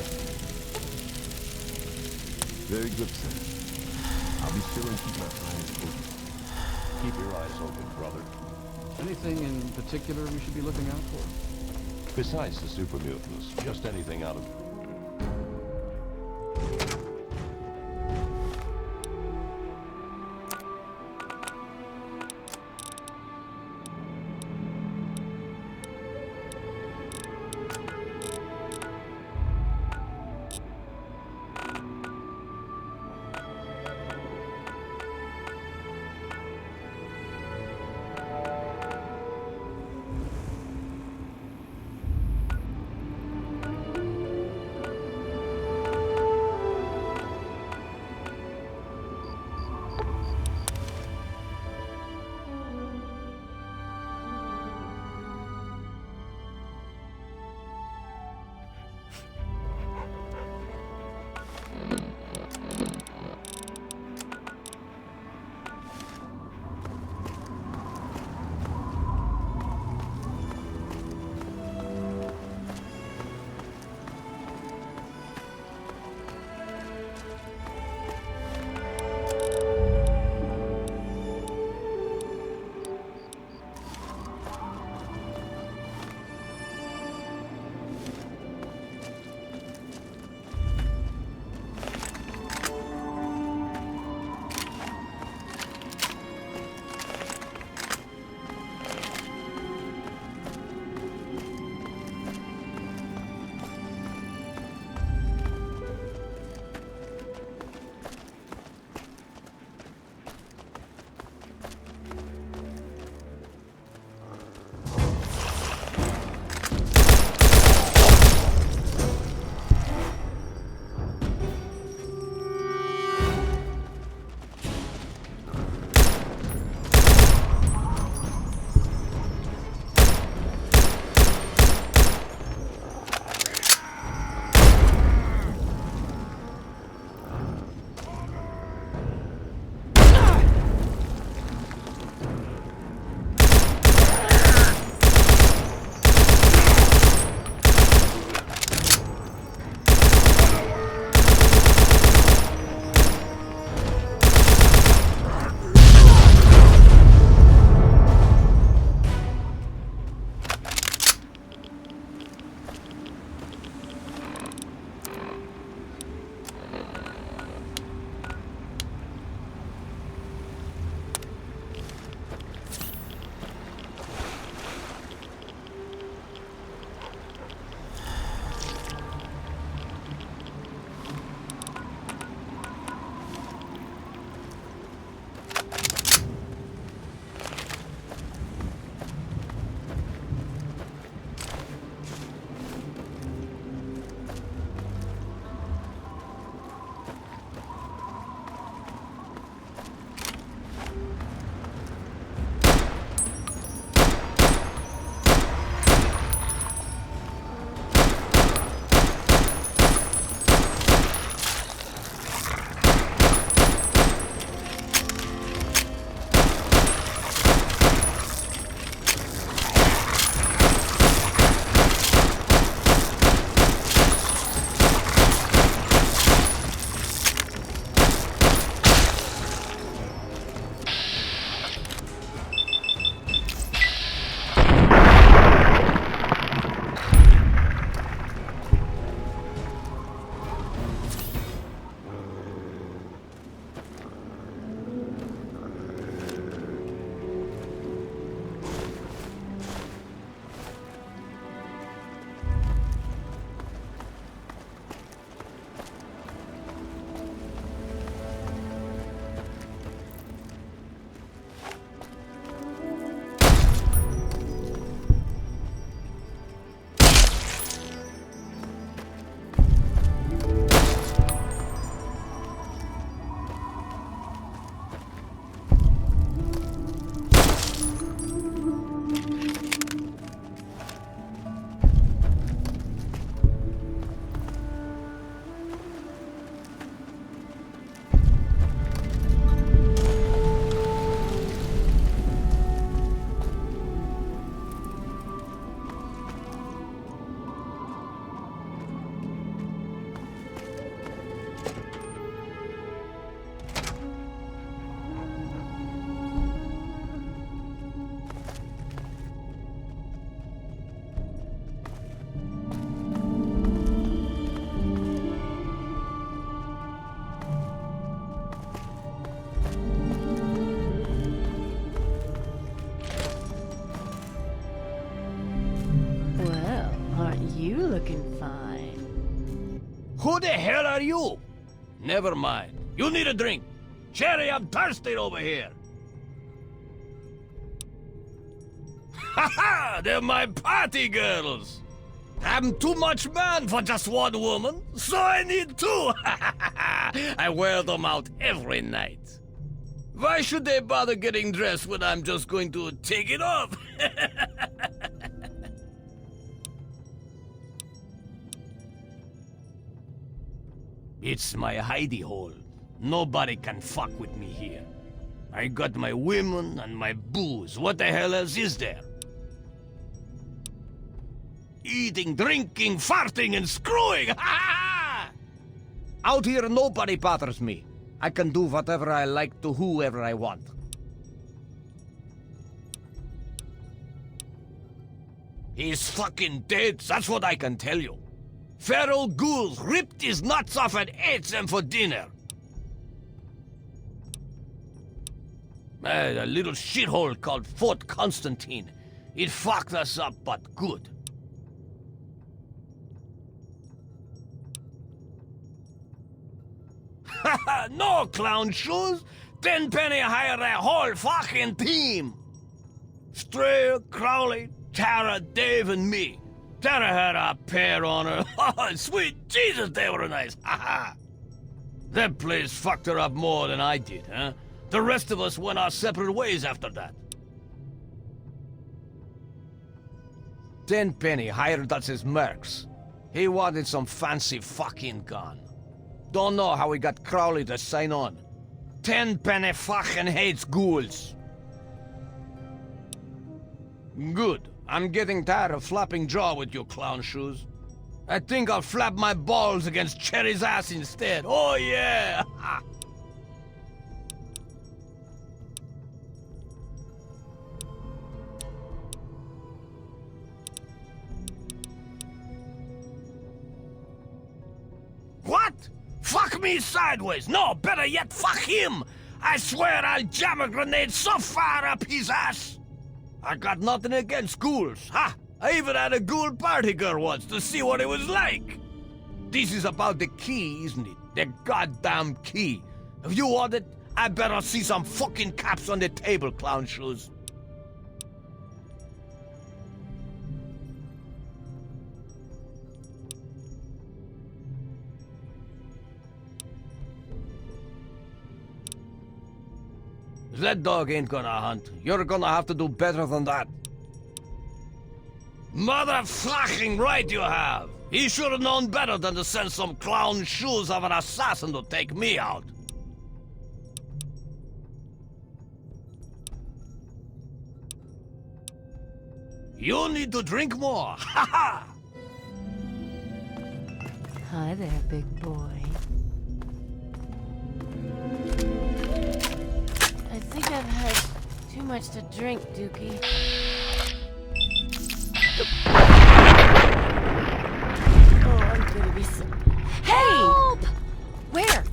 Very good, sir. I'll be sure and keep my eyes open. Keep your eyes open, brother. Anything in particular we should be looking out for? Besides the super mutants, just anything out of... You looking fine. Who the hell are you? Never mind. You need a drink. Cherry, I'm thirsty over here. Ha ha! They're my party girls. I'm too much man for just one woman, so I need two. I wear them out every night. Why should they bother getting dressed when I'm just going to take it off? It's my hidey hole. Nobody can fuck with me here. I got my women and my booze. What the hell else is there? Eating, drinking, farting, and screwing! Out here, nobody bothers me. I can do whatever I like to whoever I want. He's fucking dead, that's what I can tell you. Feral ghouls ripped his nuts off and ate them for dinner. A little shithole called Fort Constantine. It fucked us up, but good. No, clown shoes! 10 penny hire that whole fucking team! Strayer, Crowley, Tara, Dave, and me. Tara had a pair on her. Oh, sweet Jesus, they were nice. That place fucked her up more than I did, huh? The rest of us went our separate ways after that. Tenpenny hired us as mercs. He wanted some fancy fucking gun. Don't know how we got Crowley to sign on. Tenpenny fucking hates ghouls. Good. I'm getting tired of flapping jaw with you clown shoes. I think I'll flap my balls against Cherry's ass instead. Oh yeah! What? Fuck me sideways! No, better yet, fuck him! I swear I'll jam a grenade so far up his ass! I got nothing against ghouls, ha! I even had a ghoul party girl once to see what it was like! This is about the key, isn't it? The goddamn key. If you want it, I better see some fucking caps on the table, clown shoes. That dog ain't gonna hunt. You're gonna have to do better than that. Motherfucking right you have! He should have known better than to send some clown shoes of an assassin to take me out. You need to drink more, ha ha! Hi there, big boy. I think I've had too much to drink, Dookie. Oh, I'm gonna be so... Help! Where?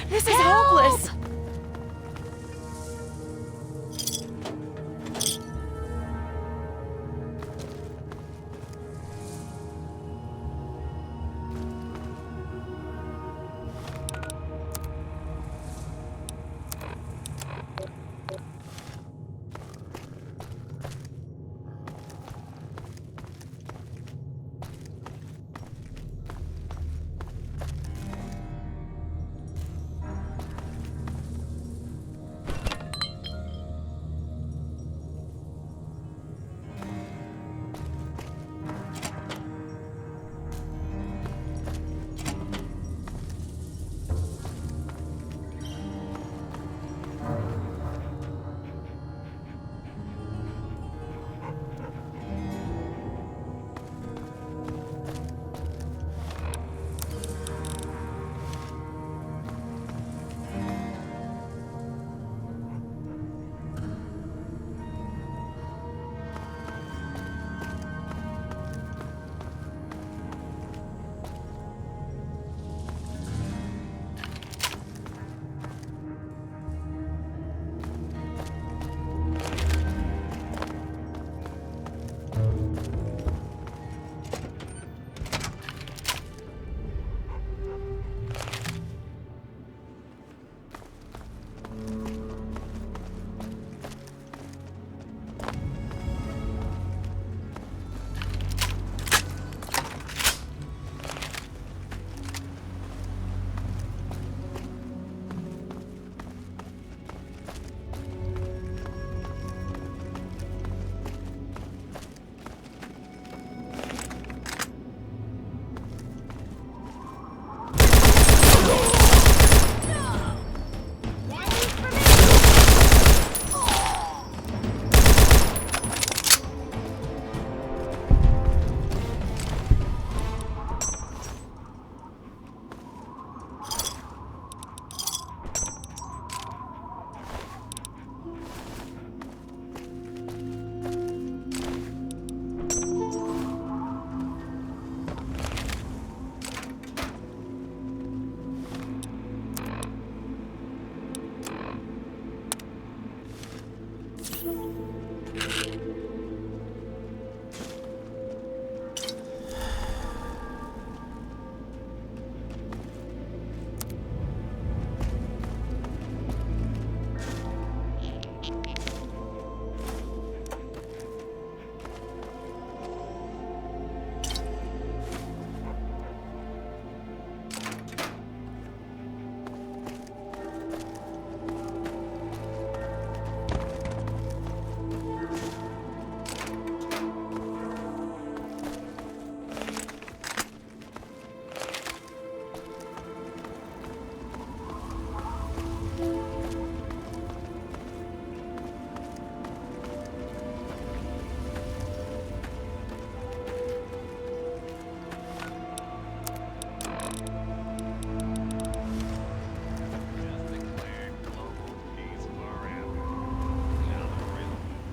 This is hopeless!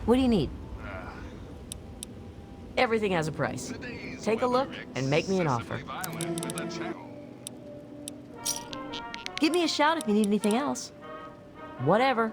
What do you need? Everything has a price. Take a look and make me an offer. Give me a shout if you need anything else. Whatever.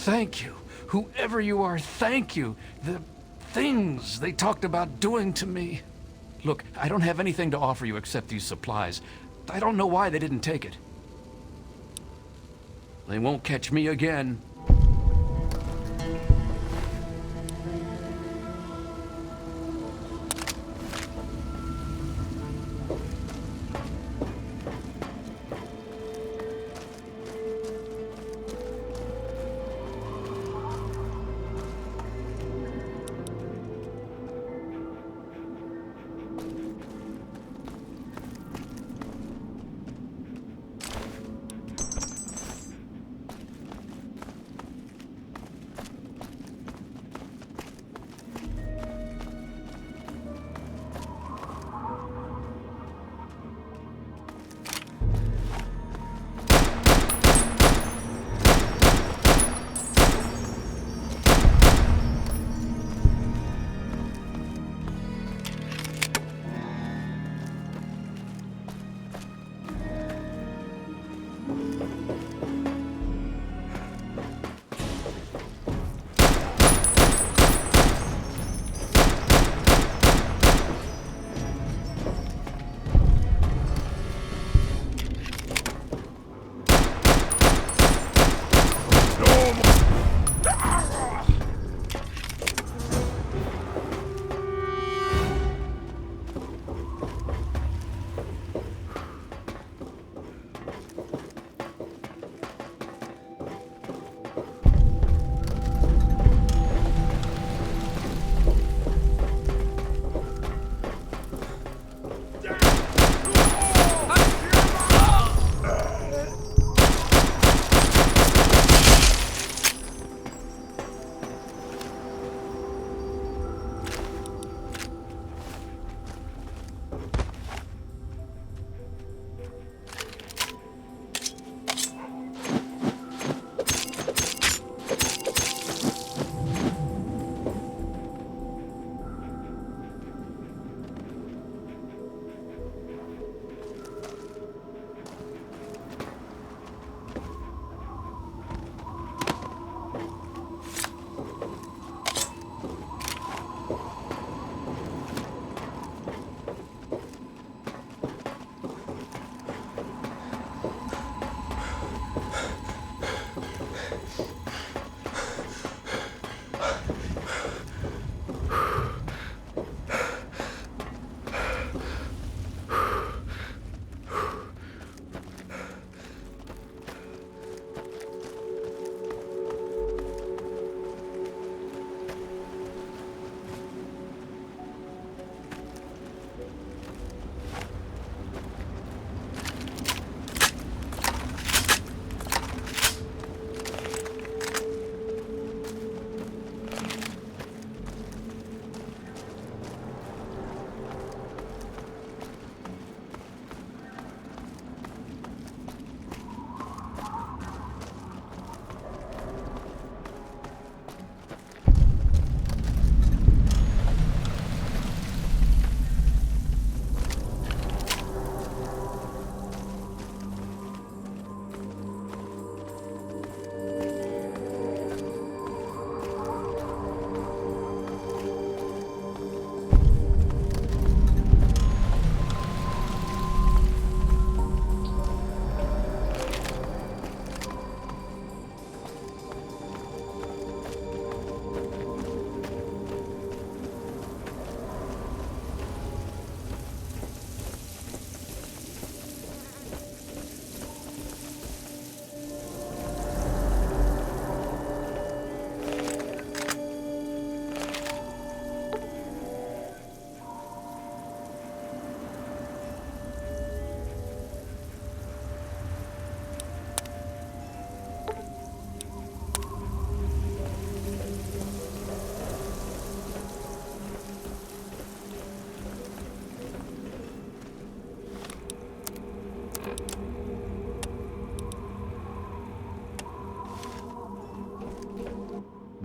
Thank you. Whoever you are, thank you. The things they talked about doing to me. Look, I don't have anything to offer you except these supplies. I don't know why they didn't take it. They won't catch me again.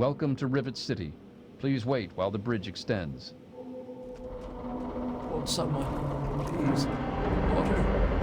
Welcome to Rivet City. Please wait while the bridge extends. Won't someone, please, water?